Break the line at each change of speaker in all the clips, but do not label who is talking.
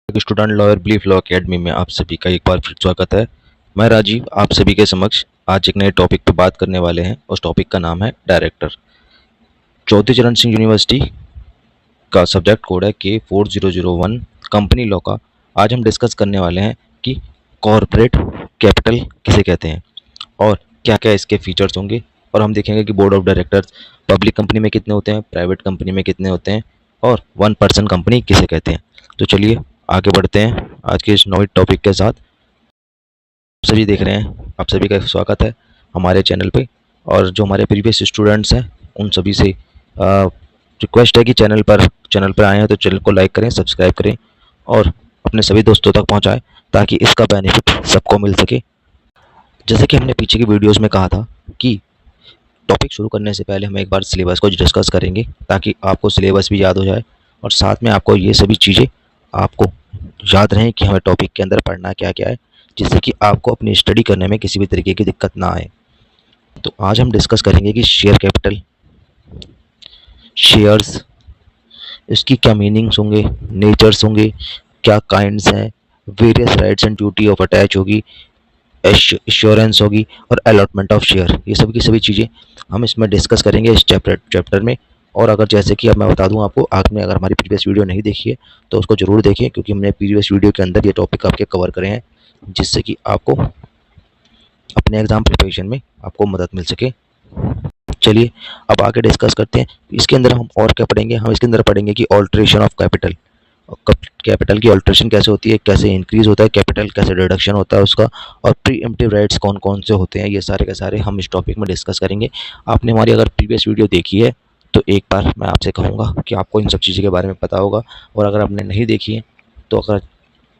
Student lawyer belief law academy में आप सभी का एक बार फिर स्वागत है। मैं राजीव आप सभी के समक्ष आज एक नए टॉपिक पर बात करने वाले हैं। उस टॉपिक का नाम है डायरेक्टर। चौधरी चरण सिंह यूनिवर्सिटी का सब्जेक्ट कोड है K4001 कंपनी लॉ का। आज हम डिस्कस करने वाले हैं कि कॉरपोरेट कैपिटल किसे कहते हैं और क्या क्या इसके फीचर्स होंगे, और हम देखेंगे कि board of directors public company में कितने होते हैं, प्राइवेट कंपनी में कितने होते हैं, और 1 पर्सन कंपनी किसे कहते हैं। तो चलिए आगे बढ़ते हैं आज के इस नए टॉपिक के साथ। सभी देख रहे हैं, आप सभी का स्वागत है हमारे चैनल पे। और जो हमारे प्रीवियस स्टूडेंट्स हैं उन सभी से रिक्वेस्ट है कि चैनल पर आए हैं तो चैनल को लाइक करें, सब्सक्राइब करें और अपने सभी दोस्तों तक पहुंचाएं ताकि इसका बेनिफिट सबको मिल सके। जैसे कि हमने पीछे की वीडियोस में कहा था कि टॉपिक शुरू करने से पहले हम एक बार सिलेबस को डिस्कस करेंगे ताकि आपको सिलेबस भी याद हो जाए और साथ में आपको ये सभी चीज़ें आपको याद रहें कि हमें टॉपिक के अंदर पढ़ना क्या क्या है, जिससे कि आपको अपनी स्टडी करने में किसी भी तरीके की दिक्कत ना आए। तो आज हम डिस्कस करेंगे कि शेयर कैपिटल, शेयर्स, इसकी क्या मीनिंग्स होंगे, नेचर्स होंगे, क्या काइंड्स हैं, various rights and duty of attach होगी, एश्योरेंस होगी और अलॉटमेंट ऑफ शेयर। ये सभी की सभी चीज़ें हम इसमें डिस्कस करेंगे इस चैप्टर में। और अगर जैसे कि अब मैं बता दूं आपको, आपने अगर हमारी प्रीवियस वीडियो नहीं देखी है तो उसको ज़रूर देखें, क्योंकि हमने प्रीवियस वीडियो के अंदर ये टॉपिक आपके कवर करे हैं, जिससे कि आपको अपने एग्ज़ाम प्रिपरेशन में आपको मदद मिल सके। चलिए अब आगे डिस्कस करते हैं। इसके अंदर हम और क्या पढ़ेंगे, हम इसके अंदर पढ़ेंगे कि ऑल्ट्रेशन ऑफ कैपिटल, कैपिटल की ऑल्ट्रेशन कैसे होती है, कैसे इंक्रीज होता है कैपिटल, कैसे रिडक्शन होता है उसका, और प्रीएम्प्टिव राइट्स कौन कौन से होते हैं, ये सारे के सारे हम इस टॉपिक में डिस्कस करेंगे। आपने हमारी अगर प्रीवियस वीडियो देखी है तो एक बार मैं आपसे कहूँगा कि आपको इन सब चीज़ों के बारे में पता होगा, और अगर आपने नहीं देखी है तो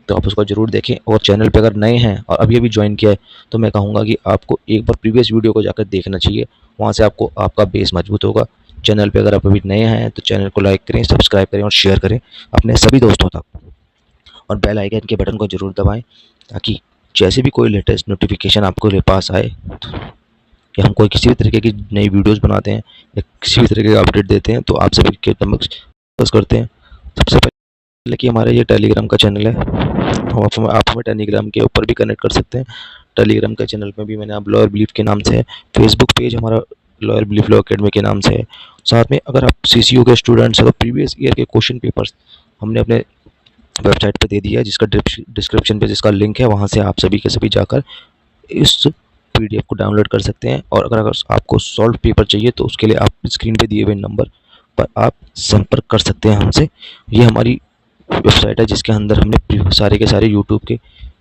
आप उसको ज़रूर देखें। और चैनल पे अगर नए हैं और अभी अभी ज्वाइन किया है तो मैं कहूँगा कि आपको एक बार प्रीवियस वीडियो को जाकर देखना चाहिए, वहाँ से आपको आपका बेस मजबूत होगा। चैनल पे अगर आप अभी नए हैं तो चैनल को लाइक करें, सब्सक्राइब करें और शेयर करें अपने सभी दोस्तों तक, और बेल आइकन के बटन को ज़रूर दबाएं ताकि जैसे भी कोई लेटेस्ट नोटिफिकेशन आपको पास आए कि हम कोई किसी भी तरीके की नई वीडियोस बनाते हैं या किसी भी तरीके का अपडेट देते हैं तो आप सभी के समक्ष डिस्कस करते हैं। सबसे पहले कि हमारा ये टेलीग्राम का चैनल है, आप हमें टेलीग्राम के ऊपर भी कनेक्ट कर सकते हैं। टेलीग्राम के चैनल में भी मैंने आप लॉयर बिलीफ के नाम से है, फेसबुक पेज हमारा लॉयर बिलीफ लॉ अकेडमी के नाम से है। साथ में अगर आप CCU के स्टूडेंट्स हैं तो प्रीवियस ईयर के क्वेश्चन पेपर्स हमने अपने वेबसाइट पे दे दिया है, जिसका डिस्क्रिप्शन पे जिसका लिंक है, वहाँ से आप सभी के सभी जाकर इस PDF को डाउनलोड कर सकते हैं। और अगर आपको सॉल्व पेपर चाहिए तो उसके लिए आप स्क्रीन पे दिए हुए नंबर पर आप संपर्क कर सकते हैं हमसे। ये हमारी वेबसाइट है जिसके अंदर हमने सारे के सारे यूट्यूब के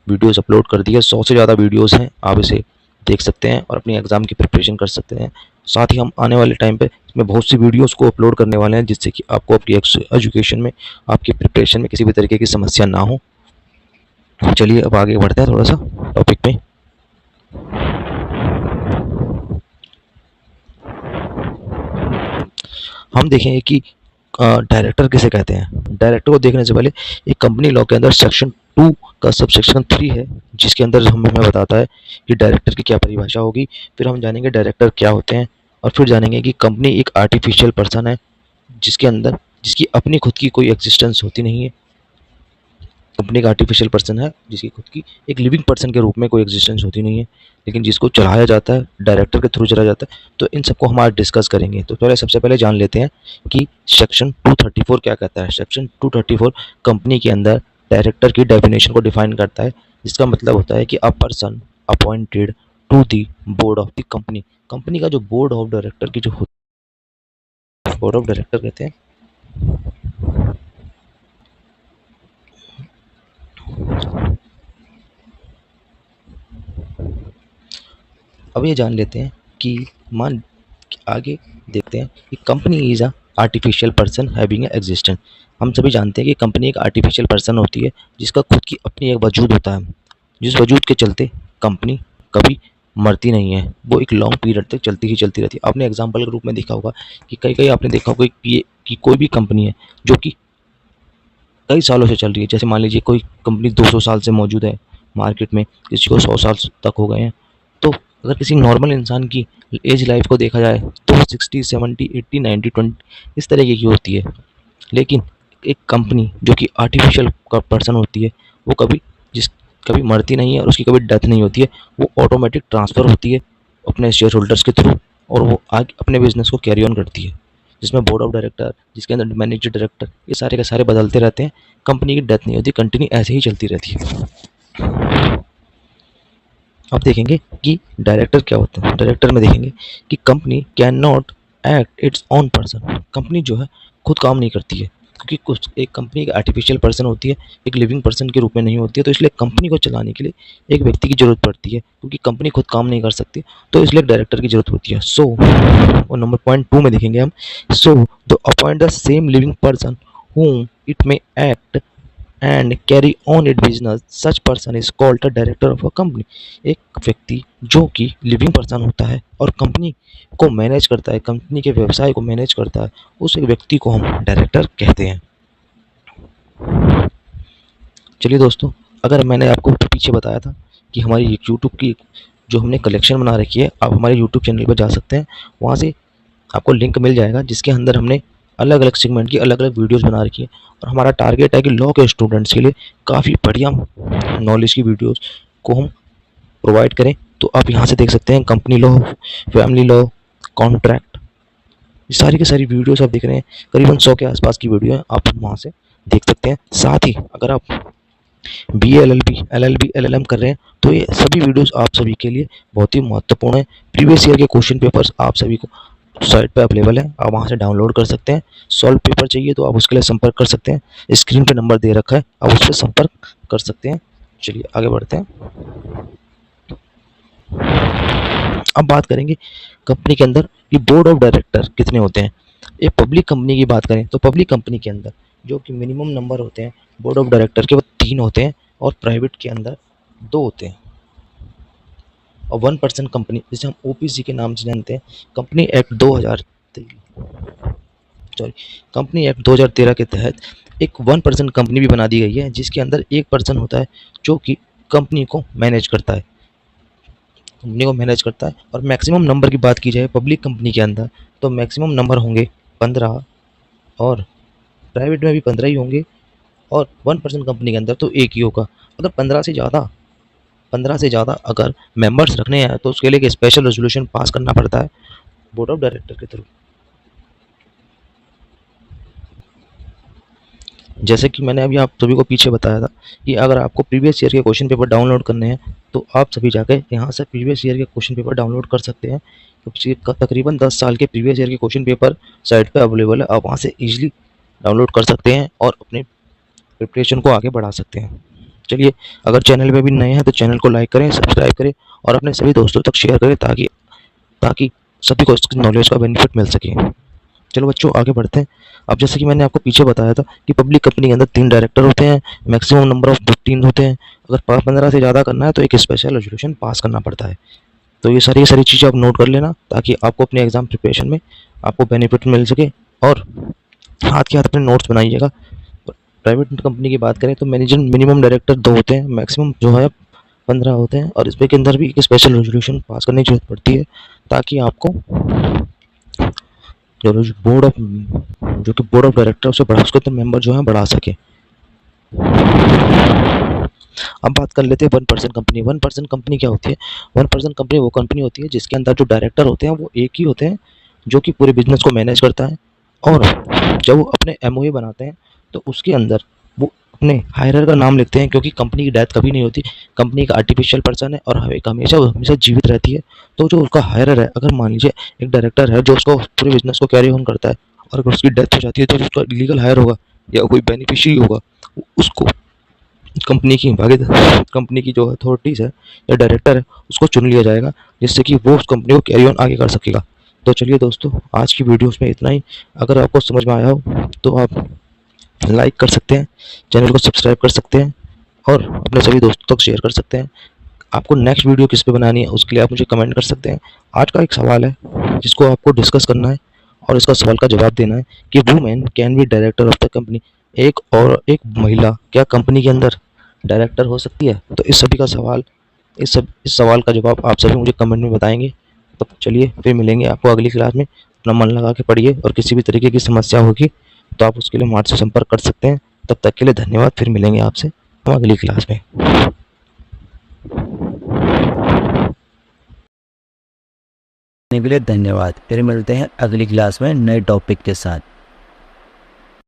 वीडियोस अपलोड कर दिए। 100 से ज़्यादा वीडियोस हैं, आप इसे देख सकते हैं और अपनी एग्ज़ाम की प्रिपरेशन कर सकते हैं। साथ ही हम आने वाले टाइम पे इसमें बहुत सी वीडियोस को अपलोड करने वाले हैं, जिससे कि आपको अपनी एजुकेशन में, आपकी प्रिपरेशन में किसी भी तरीके की समस्या ना हो। चलिए अब आगे बढ़ते हैं थोड़ा सा टॉपिक पे। हम देखेंगे कि डायरेक्टर किसे कहते हैं। डायरेक्टर को देखने से पहले एक कंपनी लॉ के अंदर सेक्शन 2 का सब सेक्शन 3 है, जिसके अंदर हमें बताता है कि डायरेक्टर की क्या परिभाषा होगी। फिर हम जानेंगे डायरेक्टर क्या होते हैं, और फिर जानेंगे कि कंपनी एक आर्टिफिशियल पर्सन है जिसकी अपनी खुद की कोई एग्जिस्टेंस होती नहीं है। कंपनी का आर्टिफिशियल पर्सन है जिसकी खुद की एक लिविंग पर्सन के रूप में कोई एग्जिस्टेंस होती नहीं है, लेकिन जिसको चलाया जाता है डायरेक्टर के थ्रू चलाया जाता है। तो इन सबको हम आज डिस्कस करेंगे। तो सबसे पहले जान लेते हैं कि सेक्शन 234 क्या कहता है। सेक्शन 234 कंपनी के अंदर डायरेक्टर की डेफिनेशन को डिफाइन करता है, जिसका मतलब होता है कि a person appointed to the board of the company. Company का जो बोर्ड ऑफ डायरेक्टर की जो बोर्ड ऑफ डायरेक्टर कहते हैं, अब ये जान लेते हैं कि आगे देखते हैं कि company is a artificial person having a existence. हम सभी जानते हैं कि कंपनी एक आर्टिफिशियल पर्सन होती है जिसका खुद की अपनी एक वजूद होता है, जिस वजूद के चलते कंपनी कभी मरती नहीं है, वो एक लॉन्ग पीरियड तक चलती रहती है। आपने एग्जाम्पल के रूप में देखा होगा कि कई आपने देखा होगा कि कोई भी कंपनी है जो कि कई सालों से चल रही है। जैसे मान लीजिए कोई कंपनी 200 साल से मौजूद है मार्केट में, किसी को 100 साल तक हो गए हैं। तो अगर किसी नॉर्मल इंसान की एज लाइफ को देखा जाए तो 60, 70, 80, 90, 20 इस तरीके की होती है। लेकिन एक कंपनी जो कि आर्टिफिशियल पर्सन होती है, वो कभी मरती नहीं है और उसकी कभी डेथ नहीं होती है। वो ऑटोमेटिक ट्रांसफ़र होती है अपने शेयर होल्डर्स के थ्रू, और वो आगे अपने बिजनेस को कैरी ऑन करती है, जिसमें बोर्ड ऑफ डायरेक्टर, जिसके अंदर मैनेजर डायरेक्टर, ये सारे के सारे बदलते रहते हैं। कंपनी की डेथ नहीं होती, कंटिन्यू ऐसे ही चलती रहती है। अब देखेंगे कि डायरेक्टर क्या होता है। डायरेक्टर में देखेंगे कि company can not act its own person. Company जो है खुद काम नहीं करती है, क्योंकि कुछ एक कंपनी एक आर्टिफिशियल पर्सन होती है, एक लिविंग पर्सन के रूप में नहीं होती है। तो इसलिए कंपनी को चलाने के लिए एक व्यक्ति की जरूरत पड़ती है, क्योंकि कंपनी खुद काम नहीं कर सकती, तो इसलिए एक डायरेक्टर की जरूरत होती है। सो और नंबर पॉइंट 2 में देखेंगे हम, so the appoint the same living person whom it may act and carry on its business, such person is called the director of a company। एक व्यक्ति जो कि लिविंग पर्सन होता है और कंपनी को मैनेज करता है, कंपनी के व्यवसाय को मैनेज करता है, उस एक व्यक्ति को हम डायरेक्टर कहते हैं। चलिए दोस्तों, अगर मैंने आपको पीछे बताया था कि हमारी यूट्यूब की जो हमने कलेक्शन बना रखी है, आप हमारे यूट्यूब चैनल पर जा सकते हैं, वहाँ से आपको लिंक मिल जाएगा, जिसके अंदर हमने अलग अलग सेगमेंट की अलग अलग वीडियोस बना रखी है। और हमारा टारगेट है कि लॉ के स्टूडेंट्स के लिए काफ़ी बढ़िया नॉलेज की वीडियोस को हम प्रोवाइड करें। तो आप यहाँ से देख सकते हैं, company law, family law, contract, ये सारी की सारी वीडियोस आप देख रहे हैं। करीबन 100 के आसपास की वीडियो है, आप वहाँ से देख सकते हैं। साथ ही अगर आप BA LLB LLB LLM कर रहे हैं, तो ये सभी वीडियोस आप सभी के लिए बहुत ही महत्वपूर्ण है। प्रीवियस ईयर के क्वेश्चन पेपर्स आप सभी को साइट पे अवेलेबल है, आप वहाँ से डाउनलोड कर सकते हैं। सॉल्व पेपर चाहिए तो आप उसके लिए संपर्क कर सकते हैं, स्क्रीन पे नंबर दे रखा है, आप उस पर संपर्क कर सकते हैं। चलिए आगे बढ़ते हैं। अब बात करेंगे कंपनी के अंदर कि बोर्ड ऑफ डायरेक्टर कितने होते हैं। एक पब्लिक कंपनी की बात करें तो पब्लिक कंपनी के अंदर जो कि मिनिमम नंबर होते हैं बोर्ड ऑफ डायरेक्टर के, वो 3 होते हैं, और प्राइवेट के अंदर 2 होते हैं। और 1% कंपनी, जिसे हम OPC के नाम से जानते हैं, कंपनी एक्ट 2013 के तहत एक 1% कंपनी भी बना दी गई है, जिसके अंदर 1% होता है जो कि कंपनी को मैनेज करता है, और मैक्सिमम नंबर की बात की जाए पब्लिक कंपनी के अंदर, तो मैक्सिमम नंबर होंगे 15, और प्राइवेट में भी 15 ही होंगे, और 1% कंपनी के अंदर तो 1 ही होगा। अगर 15 से ज़्यादा अगर मेंबर्स रखने हैं तो उसके लिए एक स्पेशल रेजोल्यूशन पास करना पड़ता है बोर्ड ऑफ डायरेक्टर के थ्रू। जैसे कि मैंने अभी आप सभी को पीछे बताया था कि अगर आपको प्रीवियस ईयर के क्वेश्चन पेपर डाउनलोड करने हैं, तो आप सभी जाकर यहाँ से प्रीवियस ईयर के क्वेश्चन पेपर डाउनलोड कर सकते हैं। तो तकरीबन 10 साल के प्रीवियस ईयर के क्वेश्चन पेपर साइट पर अवेलेबल है, आप वहाँ से ईजिली डाउनलोड कर सकते हैं और अपने प्रिपरेशन को आगे बढ़ा सकते हैं। चलिए, अगर चैनल पे भी नए हैं तो चैनल को लाइक करें, सब्सक्राइब करें और अपने सभी दोस्तों तक शेयर करें, ताकि सभी को इस नॉलेज का बेनिफिट मिल सके। चलो बच्चों, आगे बढ़ते हैं। अब जैसे कि मैंने आपको पीछे बताया था कि पब्लिक कंपनी के अंदर 3 डायरेक्टर होते हैं, मैक्सिमम नंबर ऑफ 15 होते हैं। अगर 15 से ज़्यादा करना है तो एक स्पेशल रेजोल्यूशन पास करना पड़ता है। तो ये सारी चीज़ें आप नोट कर लेना, ताकि आपको अपने एग्जाम प्रिपरेशन में आपको बेनिफिट मिल सके। और हाथ के हाथ अपने नोट्स बनाइएगा। प्राइवेट कंपनी की बात करें तो मैनेजर मिनिमम डायरेक्टर 2 होते हैं, मैक्सिमम जो है 15 होते हैं, और इसके अंदर भी एक स्पेशल रेजोल्यूशन पास करने की जरूरत पड़ती है, ताकि आपको जो बोर्ड ऑफ डायरेक्टर उसे बढ़ा, उसके मेंबर जो है बढ़ा सके। अब बात कर लेते हैं 1% कंपनी। 1% कंपनी क्या होती है? 1% कंपनी वो कंपनी होती है जिसके अंदर जो डायरेक्टर होते हैं वो एक ही होते हैं, जो कि पूरे बिजनेस को मैनेज करता है। और जब वो अपने MOA बनाते हैं तो उसके अंदर वो अपने हायरर का नाम लिखते हैं, क्योंकि कंपनी की डेथ कभी नहीं होती। कंपनी एक आर्टिफिशियल पर्सन है और हमेशा जीवित रहती है। तो जो उसका हायरर है, अगर मान लीजिए एक डायरेक्टर है जो उसको पूरे बिजनेस को कैरी ऑन करता है, और अगर उसकी डेथ हो जाती है तो उसका लीगल हायर होगा या कोई बेनिफिशियरी होगा, उसको कंपनी की जो अथॉरिटीज़ है या डायरेक्टर है उसको चुन लिया जाएगा, जिससे कि वो उस कंपनी को कैरी ऑन आगे कर सकेगा। तो चलिए दोस्तों, आज की वीडियोस में इतना ही। अगर आपको समझ में आया हो तो आप लाइक कर सकते हैं, चैनल को सब्सक्राइब कर सकते हैं और अपने सभी दोस्तों तक शेयर कर सकते हैं। आपको नेक्स्ट वीडियो किस पे बनानी है उसके लिए आप मुझे कमेंट कर सकते हैं। आज का एक सवाल है जिसको आपको डिस्कस करना है और इसका सवाल का जवाब देना है कि women can be director of the company. एक महिला क्या कंपनी के अंदर डायरेक्टर हो सकती है? तो इस सवाल का जवाब आप सभी मुझे कमेंट में बताएंगे। तब चलिए फिर मिलेंगे आपको अगली क्लास में। अपना मन लगा के पढ़िए, और किसी भी तरीके की समस्या होगी तो आप उसके लिए हमारे से संपर्क कर सकते हैं। तब तक के लिए धन्यवाद, फिर मिलेंगे आपसे हम अगली क्लास में।
के लिए धन्यवाद। फिर मिलते हैं अगली क्लास में नए टॉपिक के साथ।